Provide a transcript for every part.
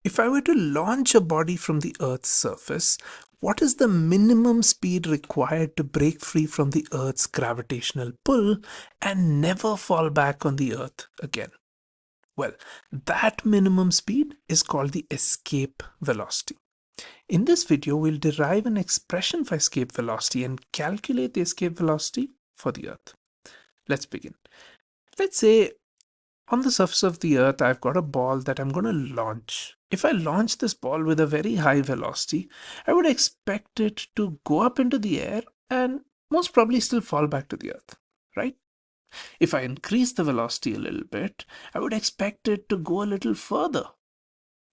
If I were to launch a body from the Earth's surface, what is the minimum speed required to break free from the Earth's gravitational pull and never fall back on the Earth again? Well, that minimum speed is called the escape velocity. In this video, we'll derive an expression for escape velocity and calculate the escape velocity for the Earth. Let's begin. Let's say on the surface of the Earth, I've got a ball that I'm going to launch. If I launch this ball with a very high velocity, I would expect it to go up into the air and most probably still fall back to the Earth, right? If I increase the velocity a little bit, I would expect it to go a little further,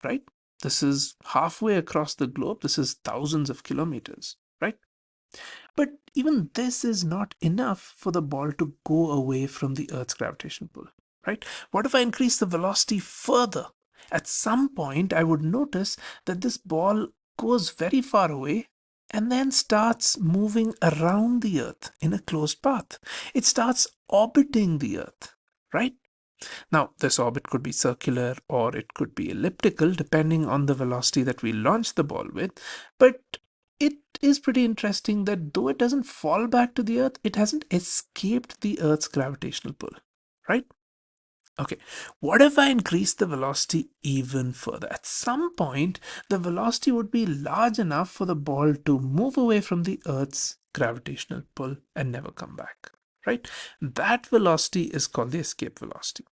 right? This is halfway across the globe. This is thousands of kilometers, right? But even this is not enough for the ball to go away from the Earth's gravitational pull, right? What if I increase the velocity further? At some point, I would notice that this ball goes very far away and then starts moving around the Earth in a closed path. It starts orbiting the Earth, right? Now, this orbit could be circular or it could be elliptical depending on the velocity that we launch the ball with. But it is pretty interesting that though it doesn't fall back to the Earth, it hasn't escaped the Earth's gravitational pull, right? Okay, what if I increase the velocity even further? At some point, the velocity would be large enough for the ball to move away from the Earth's gravitational pull and never come back, right? That velocity is called the escape velocity.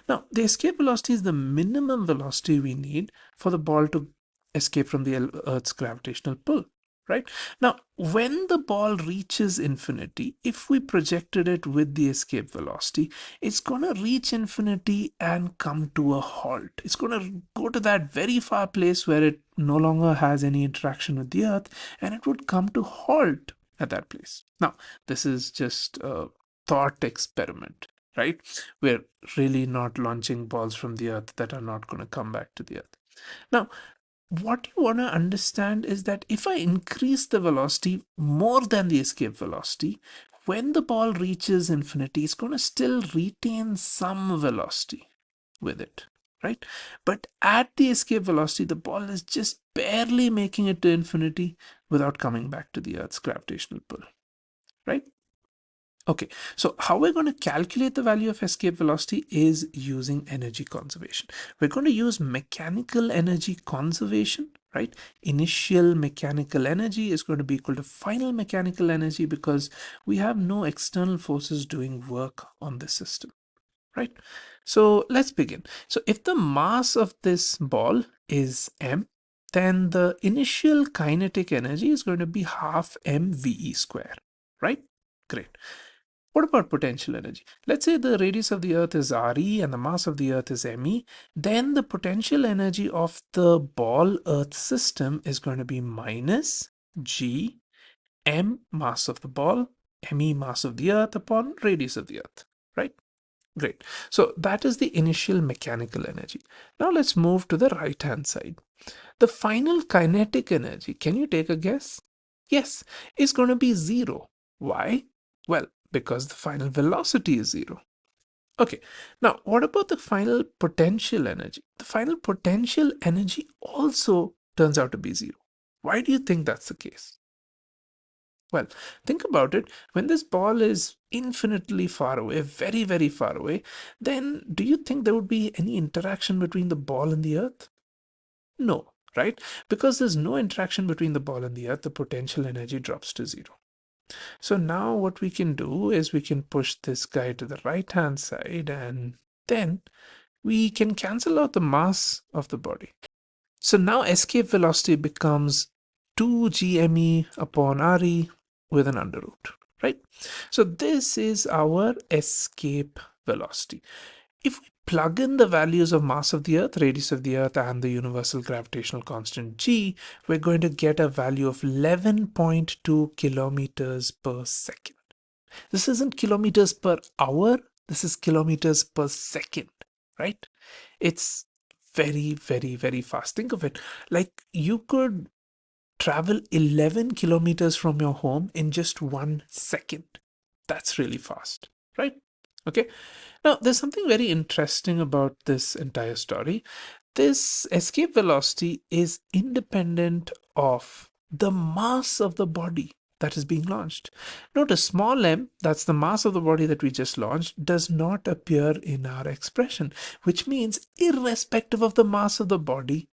Now, the escape velocity is the minimum velocity we need for the ball to escape from the Earth's gravitational pull, right? Now, when the ball reaches infinity, if we projected it with the escape velocity, it's going to reach infinity and come to a halt. It's going to go to that very far place where it no longer has any interaction with the Earth, and it would come to halt at that place. Now, this is just a thought experiment, right? We're really not launching balls from the Earth that are not going to come back to the Earth. Now, what you want to understand is that if I increase the velocity more than the escape velocity, when the ball reaches infinity, it's going to still retain some velocity with it, right? But at the escape velocity, the ball is just barely making it to infinity without coming back to the Earth's gravitational pull, right? Okay, so how we're going to calculate the value of escape velocity is using energy conservation. We're going to use mechanical energy conservation, right? Initial mechanical energy is going to be equal to final mechanical energy because we have no external forces doing work on the system, right? So let's begin. So if the mass of this ball is m, then the initial kinetic energy is going to be half mve square, right? Great. What about potential energy? Let's say the radius of the Earth is RE and the mass of the Earth is ME. Then the potential energy of the ball Earth system is going to be minus G M mass of the ball, ME mass of the Earth upon radius of the Earth, right? Great. So that is the initial mechanical energy. Now let's move to the right hand side. The final kinetic energy, can you take a guess? Yes, is going to be zero. Why? Well, because the final velocity is zero. Okay, now what about the final potential energy? The final potential energy also turns out to be zero. Why do you think that's the case? Well, think about it. When this ball is infinitely far away, very, very far away, then do you think there would be any interaction between the ball and the Earth? No, right? Because there's no interaction between the ball and the Earth, the potential energy drops to zero. So now what we can do is we can push this guy to the right hand side and then we can cancel out the mass of the body. So now escape velocity becomes 2gme upon re with an under root, right? So this is our escape velocity. If we plug in the values of mass of the Earth, radius of the Earth, and the universal gravitational constant g, we're going to get a value of 11.2 kilometers per second. This isn't kilometers per hour, this is kilometers per second, right? It's very, very, very fast. Think of it like you could travel 11 kilometers from your home in just 1 second. That's really fast, right? Okay. Now, there's something very interesting about this entire story. This escape velocity is independent of the mass of the body that is being launched. Notice small m, that's the mass of the body that we just launched, does not appear in our expression, which means irrespective of the mass of the body,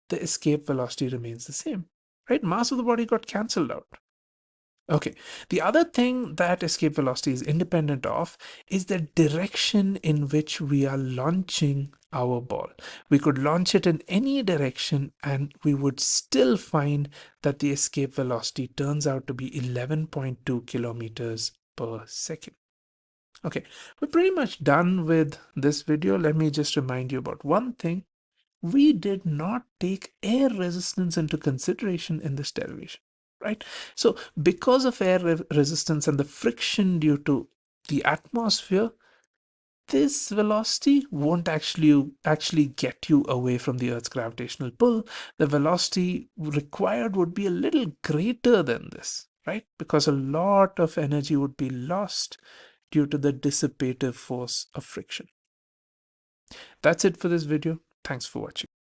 the escape velocity remains the same, right? Mass of the body got cancelled out. Okay, the other thing that escape velocity is independent of is the direction in which we are launching our ball. We could launch it in any direction and we would still find that the escape velocity turns out to be 11.2 kilometers per second. Okay, we're pretty much done with this video. Let me just remind you about one thing. We did not take air resistance into consideration in this derivation, right? So because of air resistance and the friction due to the atmosphere, this velocity won't actually get you away from the Earth's gravitational pull. The velocity required would be a little greater than this, right? Because a lot of energy would be lost due to the dissipative force of friction. That's it for this video. Thanks for watching.